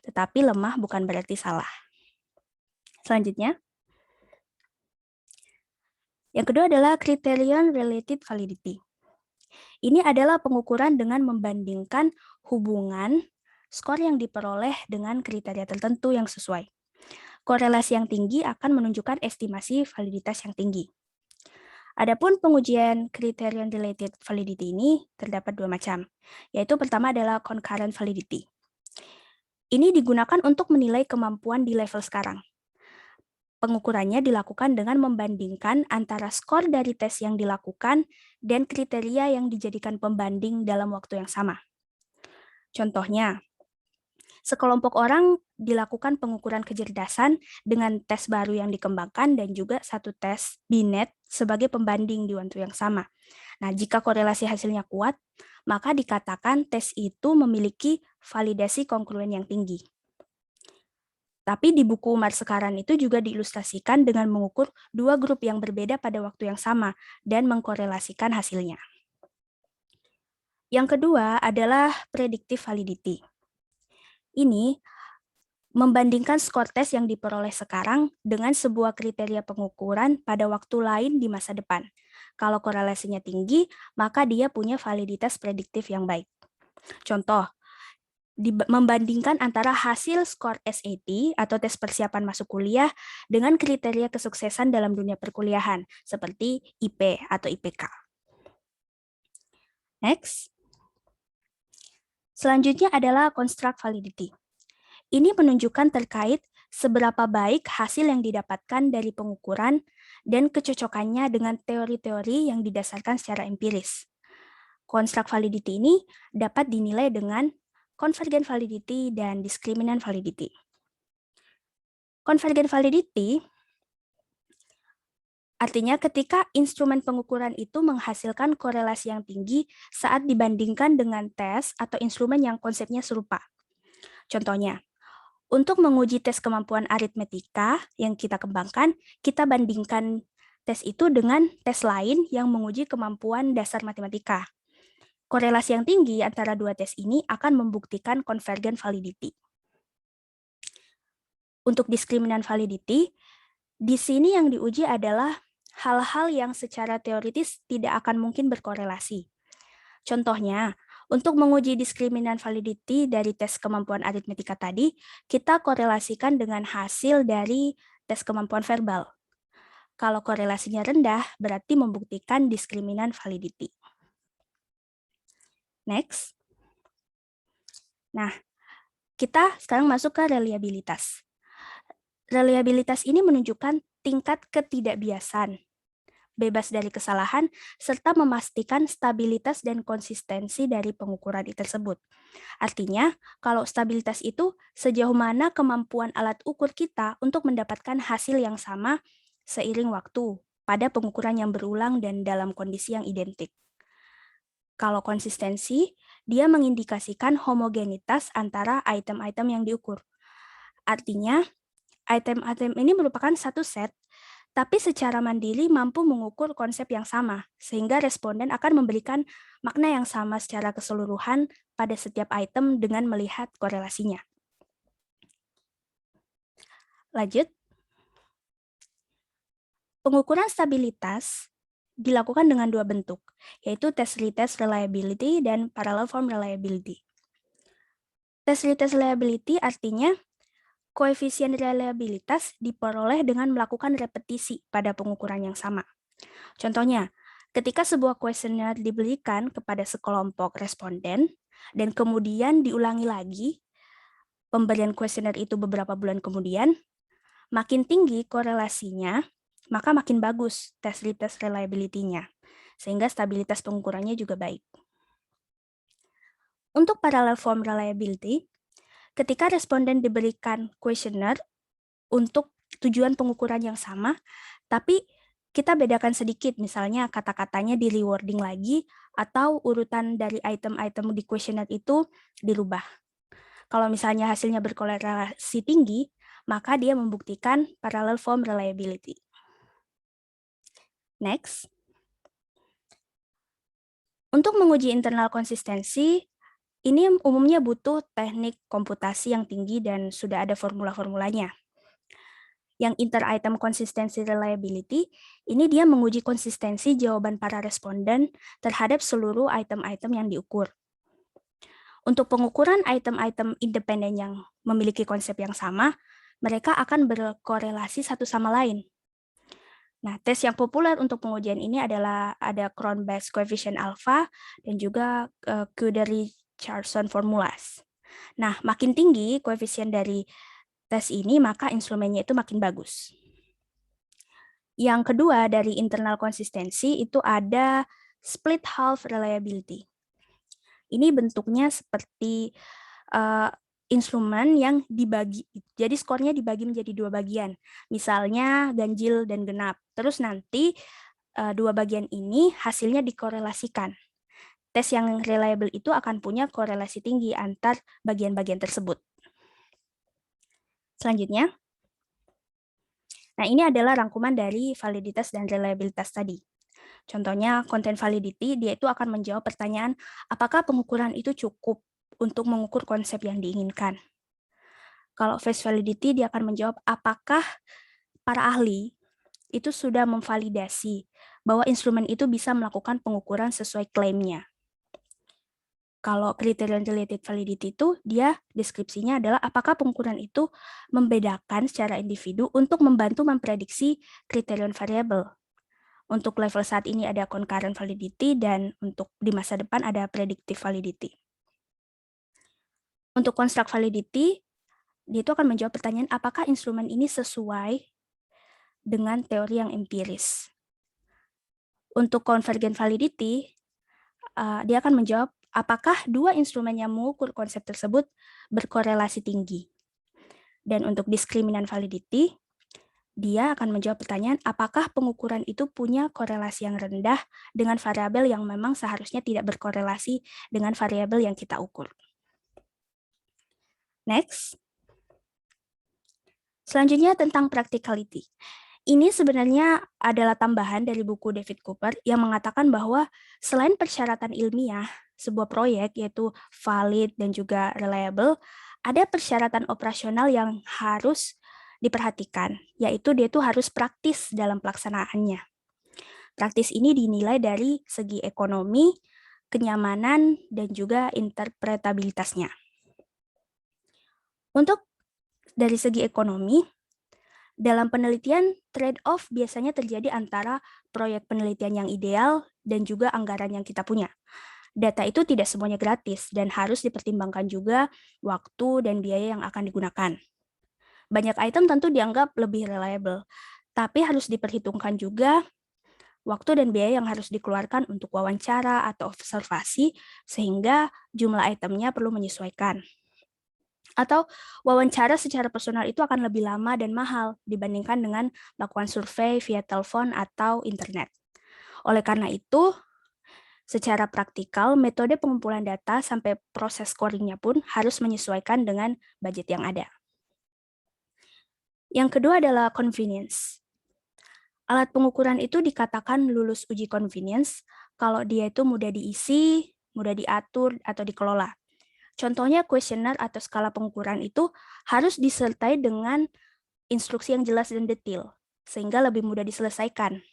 Tetapi lemah bukan berarti salah. Selanjutnya, yang kedua adalah criterion related validity. Ini adalah pengukuran dengan membandingkan hubungan skor yang diperoleh dengan kriteria tertentu yang sesuai. Korelasi yang tinggi akan menunjukkan estimasi validitas yang tinggi. Adapun pengujian criterion related validity ini terdapat 2 macam, yaitu pertama adalah concurrent validity. Ini digunakan untuk menilai kemampuan di level sekarang. Pengukurannya dilakukan dengan membandingkan antara skor dari tes yang dilakukan dan kriteria yang dijadikan pembanding dalam waktu yang sama. Contohnya, sekelompok orang dilakukan pengukuran kecerdasan dengan tes baru yang dikembangkan dan juga satu tes Binet sebagai pembanding di waktu yang sama. Nah, jika korelasi hasilnya kuat, maka dikatakan tes itu memiliki validasi kongruen yang tinggi. Tapi di buku Umar Sekaran itu juga diilustrasikan dengan mengukur 2 grup yang berbeda pada waktu yang sama dan mengkorelasikan hasilnya. Yang kedua adalah predictive validity. Ini membandingkan skor tes yang diperoleh sekarang dengan sebuah kriteria pengukuran pada waktu lain di masa depan. Kalau korelasinya tinggi, maka dia punya validitas prediktif yang baik. Contoh, membandingkan antara hasil skor SAT atau tes persiapan masuk kuliah dengan kriteria kesuksesan dalam dunia perkuliahan, seperti IP atau IPK. Next. Selanjutnya adalah construct validity. Ini menunjukkan terkait seberapa baik hasil yang didapatkan dari pengukuran dan kecocokannya dengan teori-teori yang didasarkan secara empiris. Construct validity ini dapat dinilai dengan convergent validity dan discriminant validity. Convergent validity artinya ketika instrumen pengukuran itu menghasilkan korelasi yang tinggi saat dibandingkan dengan tes atau instrumen yang konsepnya serupa. Contohnya, untuk menguji tes kemampuan aritmetika yang kita kembangkan, kita bandingkan tes itu dengan tes lain yang menguji kemampuan dasar matematika. Korelasi yang tinggi antara dua tes ini akan membuktikan convergent validity. Untuk discriminant validity, di sini yang diuji adalah hal-hal yang secara teoritis tidak akan mungkin berkorelasi. Contohnya, untuk menguji discriminant validity dari tes kemampuan aritmetika tadi, kita korelasikan dengan hasil dari tes kemampuan verbal. Kalau korelasinya rendah, berarti membuktikan discriminant validity. Next. Nah, kita sekarang masuk ke reliabilitas. Reliabilitas ini menunjukkan tingkat ketidakbiasan, bebas dari kesalahan, serta memastikan stabilitas dan konsistensi dari pengukuran tersebut. Artinya, kalau stabilitas itu sejauh mana kemampuan alat ukur kita untuk mendapatkan hasil yang sama seiring waktu pada pengukuran yang berulang dan dalam kondisi yang identik. Kalau konsistensi, dia mengindikasikan homogenitas antara item-item yang diukur. Artinya, item-item ini merupakan satu set, tapi secara mandiri mampu mengukur konsep yang sama, sehingga responden akan memberikan makna yang sama secara keseluruhan pada setiap item dengan melihat korelasinya. Lanjut. Pengukuran stabilitas dilakukan dengan dua bentuk, yaitu test-retest reliability dan parallel form reliability. Test-retest reliability artinya koefisien reliabilitas diperoleh dengan melakukan repetisi pada pengukuran yang sama. Contohnya, ketika sebuah kuesioner diberikan kepada sekelompok responden dan kemudian diulangi lagi, pemberian kuesioner itu beberapa bulan kemudian, makin tinggi korelasinya, maka makin bagus test-retest reliability-nya, sehingga stabilitas pengukurannya juga baik. Untuk parallel form reliability, ketika responden diberikan kuesioner untuk tujuan pengukuran yang sama, tapi kita bedakan sedikit, misalnya kata-katanya di rewording lagi, atau urutan dari item-item di kuesioner itu dirubah. Kalau misalnya hasilnya berkorelasi tinggi, maka dia membuktikan parallel form reliability. Next. Untuk menguji internal konsistensi, ini umumnya butuh teknik komputasi yang tinggi dan sudah ada formula-formulanya. Yang inter-item consistency reliability, ini dia menguji konsistensi jawaban para responden terhadap seluruh item-item yang diukur. Untuk pengukuran item-item independen yang memiliki konsep yang sama, mereka akan berkorelasi satu sama lain. Nah, tes yang populer untuk pengujian ini adalah ada Cron-Best Coefficient Alpha dan juga Cuder-Richardson Formulas. Nah, makin tinggi koefisien dari tes ini, maka instrumennya itu makin bagus. Yang kedua dari internal konsistensi itu ada Split Half Reliability. Ini bentuknya seperti instrumen yang dibagi, jadi skornya dibagi menjadi dua bagian, misalnya ganjil dan genap. Terus nanti dua bagian ini hasilnya dikorelasikan. Tes yang reliable itu akan punya korelasi tinggi antar bagian-bagian tersebut. Selanjutnya, nah ini adalah rangkuman dari validitas dan reliabilitas tadi. Contohnya, content validity, dia itu akan menjawab pertanyaan apakah pengukuran itu cukup untuk mengukur konsep yang diinginkan. Kalau face validity, dia akan menjawab apakah para ahli itu sudah memvalidasi bahwa instrumen itu bisa melakukan pengukuran sesuai klaimnya. Kalau criterion related validity itu dia deskripsinya adalah apakah pengukuran itu membedakan secara individu untuk membantu memprediksi criterion variable. Untuk level saat ini ada concurrent validity dan untuk di masa depan ada predictive validity. Untuk construct validity, dia itu akan menjawab pertanyaan apakah instrumen ini sesuai dengan teori yang empiris. Untuk convergent validity, dia akan menjawab apakah dua instrumen yang mengukur konsep tersebut berkorelasi tinggi. Dan untuk discriminant validity, dia akan menjawab pertanyaan apakah pengukuran itu punya korelasi yang rendah dengan variabel yang memang seharusnya tidak berkorelasi dengan variabel yang kita ukur. Next. Selanjutnya tentang practicality. Ini sebenarnya adalah tambahan dari buku David Cooper yang mengatakan bahwa selain persyaratan ilmiah, sebuah proyek yaitu valid dan juga reliable, ada persyaratan operasional yang harus diperhatikan, yaitu dia itu harus praktis dalam pelaksanaannya. Praktis ini dinilai dari segi ekonomi, kenyamanan, dan juga interpretabilitasnya. Untuk dari segi ekonomi, dalam penelitian, trade-off biasanya terjadi antara proyek penelitian yang ideal dan juga anggaran yang kita punya. Data itu tidak semuanya gratis dan harus dipertimbangkan juga waktu dan biaya yang akan digunakan. Banyak item tentu dianggap lebih reliable, tapi harus diperhitungkan juga waktu dan biaya yang harus dikeluarkan untuk wawancara atau observasi, sehingga jumlah itemnya perlu menyesuaikan. Atau wawancara secara personal itu akan lebih lama dan mahal dibandingkan dengan melakukan survei via telepon atau internet. Oleh karena itu, secara praktikal, metode pengumpulan data sampai proses scoringnya pun harus menyesuaikan dengan budget yang ada. Yang kedua adalah convenience. Alat pengukuran itu dikatakan lulus uji convenience kalau dia itu mudah diisi, mudah diatur, atau dikelola. Contohnya kuesioner atau skala pengukuran itu harus disertai dengan instruksi yang jelas dan detail, sehingga lebih mudah diselesaikan.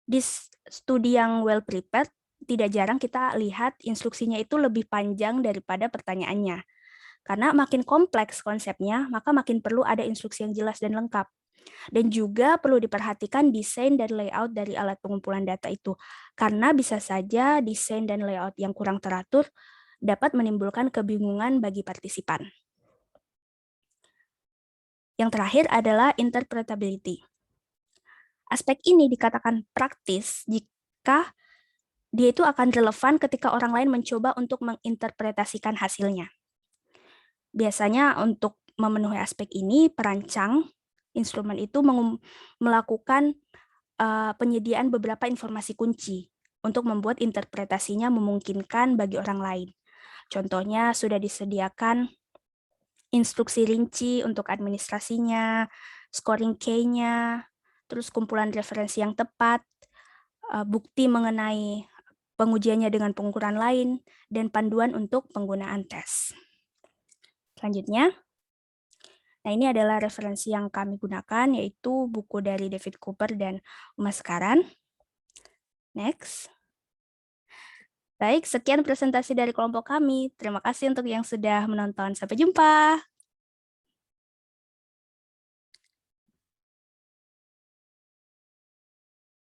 Di studi yang well prepared, tidak jarang kita lihat instruksinya itu lebih panjang daripada pertanyaannya. Karena makin kompleks konsepnya, maka makin perlu ada instruksi yang jelas dan lengkap. Dan juga perlu diperhatikan desain dan layout dari alat pengumpulan data itu, karena bisa saja desain dan layout yang kurang teratur dapat menimbulkan kebingungan bagi partisipan. Yang terakhir adalah interpretability. Aspek ini dikatakan praktis jika dia itu akan relevan ketika orang lain mencoba untuk menginterpretasikan hasilnya. Biasanya untuk memenuhi aspek ini, perancang instrumen itu melakukan penyediaan beberapa informasi kunci untuk membuat interpretasinya memungkinkan bagi orang lain. Contohnya sudah disediakan instruksi rinci untuk administrasinya, scoring key-nya, terus kumpulan referensi yang tepat, bukti mengenai pengujiannya dengan pengukuran lain, dan panduan untuk penggunaan tes. Selanjutnya, nah ini adalah referensi yang kami gunakan, yaitu buku dari David Cooper dan Uma Sekaran. Next. Baik, sekian presentasi dari kelompok kami. Terima kasih untuk yang sudah menonton. Sampai jumpa.